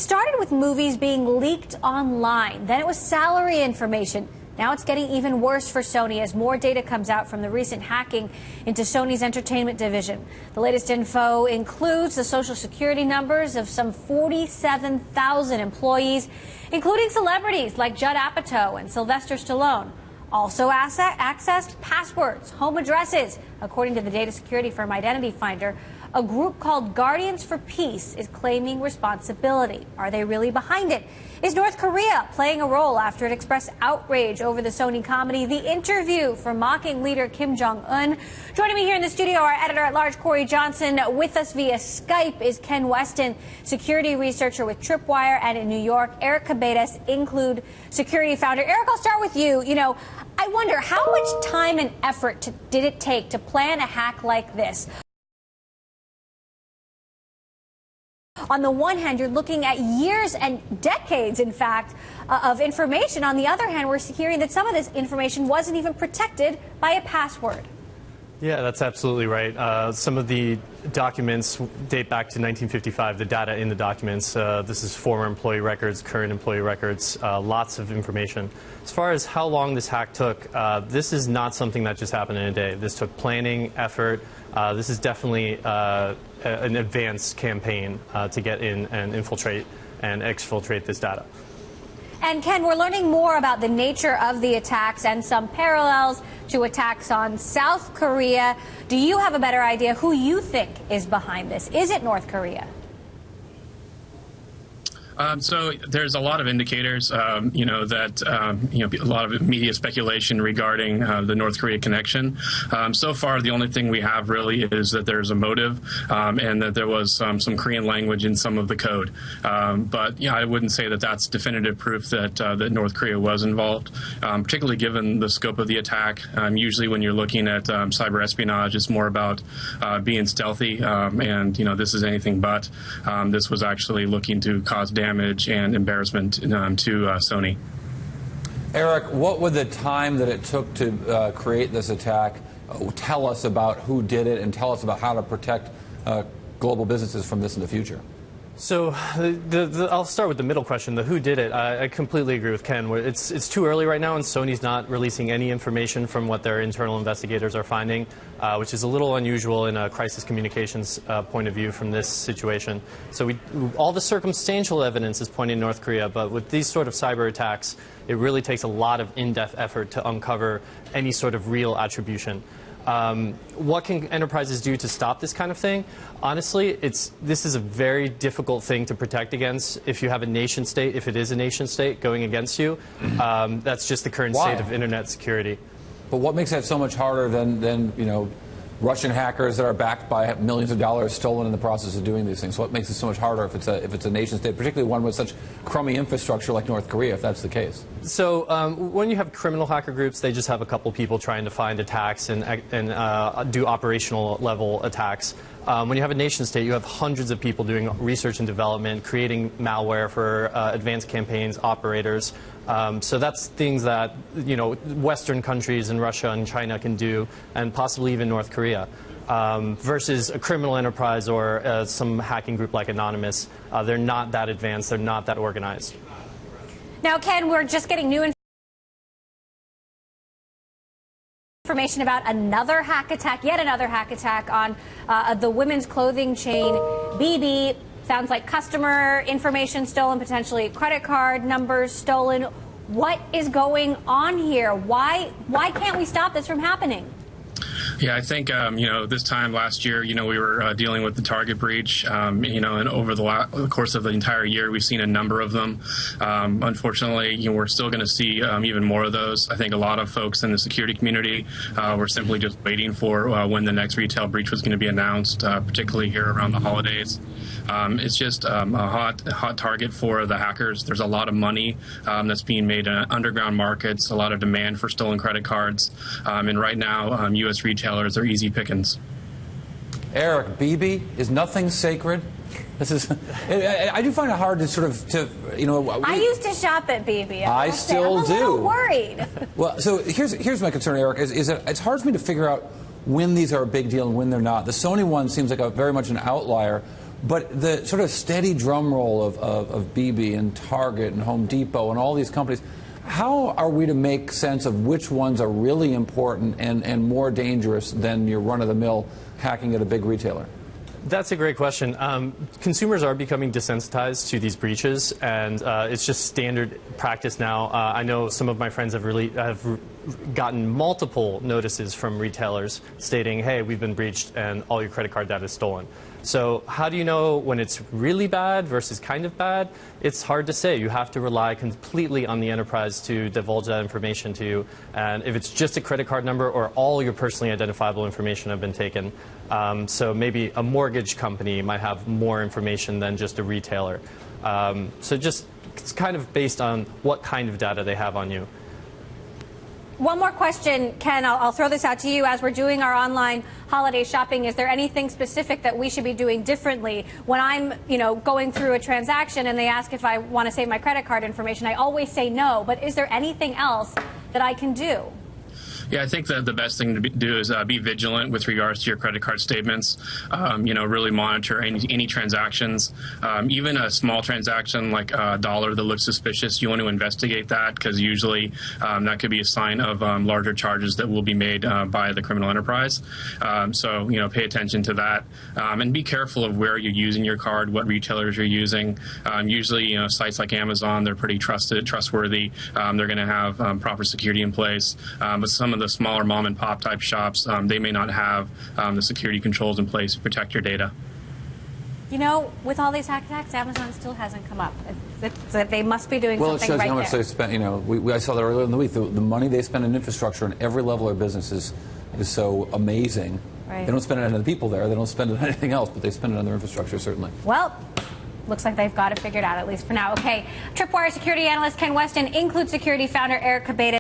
started with movies being leaked online. Then it was salary information. Now it's getting even worse for Sony as more data comes out from the recent hacking into Sony's entertainment division. The latest info includes the social security numbers of some 47,000 employees, including celebrities like Judd Apatow and Sylvester Stallone. Also accessed passwords, home addresses. According to the data security firm Identity Finder, a group called Guardians for Peace is claiming responsibility. Are they really behind it? Is North Korea playing a role after it expressed outrage over the Sony comedy The Interview for mocking leader Kim Jong-un? Joining me here in the studio, our editor-at-large Corey Johnson. With us via Skype is Ken Westin, security researcher with Tripwire, and in New York, Eric Cabedas, Include security founder. Eric, I'll start with you. I wonder, how much time and effort did it take to plan a hack like this? On the one hand, you're looking at years and decades, in fact, of information. On the other hand, we're hearing that some of this information wasn't even protected by a password. Yeah, that's absolutely right. Some of the documents date back to 1955, the data in the documents. This is former employee records, current employee records, lots of information. As far as how long this hack took, this is not something that just happened in a day. This took planning, effort. This is definitely an advanced campaign to get in and infiltrate and exfiltrate this data. And Ken, we're learning more about the nature of the attacks and some parallels to attacks on South Korea. Do you have a better idea who you think is behind this? Is it North Korea? So there's a lot of indicators, a lot of media speculation regarding the North Korea connection. So far, the only thing we have really is that there's a motive and that there was some Korean language in some of the code. But I wouldn't say that that's definitive proof that that North Korea was involved, particularly given the scope of the attack. Usually, when you're looking at cyber espionage, it's more about being stealthy, and this is anything but. This was actually looking to cause damage and embarrassment to Sony. Eric, what would the time that it took to create this attack tell us about who did it and tell us about how to protect global businesses from this in the future? So I'll start with the middle question, the who did it. I completely agree with Ken. It's too early right now, and Sony's not releasing any information from what their internal investigators are finding, which is a little unusual in a crisis communications point of view from this situation. So all the circumstantial evidence is pointing to North Korea, but with these sort of cyber attacks, it really takes a lot of in-depth effort to uncover any sort of real attribution. What can enterprises do to stop this kind of thing? Honestly, this is a very difficult thing to protect against. If you have a nation state, if it is a nation state going against you, that's just the current state of internet security. But what makes that so much harder than Russian hackers that are backed by millions of dollars stolen in the process of doing these things? What makes it so much harder if it's a nation state, particularly one with such crummy infrastructure like North Korea, if that's the case? So when you have criminal hacker groups, they just have a couple people trying to find attacks and do operational level attacks. When you have a nation state, you have hundreds of people doing research and development, creating malware for advanced campaigns, operators. So that's things that Western countries and Russia and China can do, and possibly even North Korea, versus a criminal enterprise or some hacking group like Anonymous. They're not that advanced. They're not that organized. Now, Ken, we're just getting new information about another hack attack, yet another hack attack on the women's clothing chain BB. Sounds like customer information stolen, potentially credit card numbers stolen. What is going on here? Why can't we stop this from happening? Yeah, I think, this time last year, we were dealing with the Target breach, and over the course of the entire year, we've seen a number of them. Unfortunately, we're still going to see even more of those. I think a lot of folks in the security community were simply just waiting for when the next retail breach was going to be announced, particularly here around the holidays. It's just a hot target for the hackers. There's a lot of money that's being made in underground markets, a lot of demand for stolen credit cards, and right now, U.S. retailers are easy pickings. Eric, BB, is nothing sacred? This is. I do find it hard to I used to shop at BB. I still do. I'm a little worried. Well, so here's my concern, Eric. Is that it's hard for me to figure out when these are a big deal and when they're not. The Sony one seems like very much an outlier. But the sort of steady drum roll of BB and Target and Home Depot and all these companies, how are we to make sense of which ones are really important and more dangerous than your run-of-the-mill hacking at a big retailer? That's a great question. Consumers are becoming desensitized to these breaches, and it's just standard practice now. I know some of my friends have gotten multiple notices from retailers stating, hey, we've been breached and all your credit card data is stolen. So how do you know when it's really bad versus kind of bad? It's hard to say. You have to rely completely on the enterprise to divulge that information to you. And if it's just a credit card number or all your personally identifiable information have been taken, so maybe a mortgage company might have more information than just a retailer. So just it's kind of based on what kind of data they have on you. One more question, Ken. I'll throw this out to you. As we're doing our online holiday shopping, is there anything specific that we should be doing differently? When I'm, going through a transaction and they ask if I want to save my credit card information, I always say no. But is there anything else that I can do? Yeah, I think that the best thing to do is be vigilant with regards to your credit card statements. Really monitor any transactions. Even a small transaction like a dollar that looks suspicious, you want to investigate that because usually that could be a sign of larger charges that will be made by the criminal enterprise. So pay attention to that and be careful of where you're using your card, what retailers you're using. Usually, sites like Amazon, they're pretty trustworthy. They're going to have proper security in place. But some of the smaller mom and pop type shops, they may not have the security controls in place to protect your data. With all these hack attacks, Amazon still hasn't come up. They must be doing something right there. Well, it shows you how much they spent. I saw that earlier in the week. The money they spend in infrastructure on every level of business is so amazing. Right. They don't spend it on the people there. They don't spend it on anything else, but they spend it on their infrastructure, certainly. Well, looks like they've got it figured out, at least for now. Okay, Tripwire security analyst Ken Westin, Include Security founder Eric Cabeda.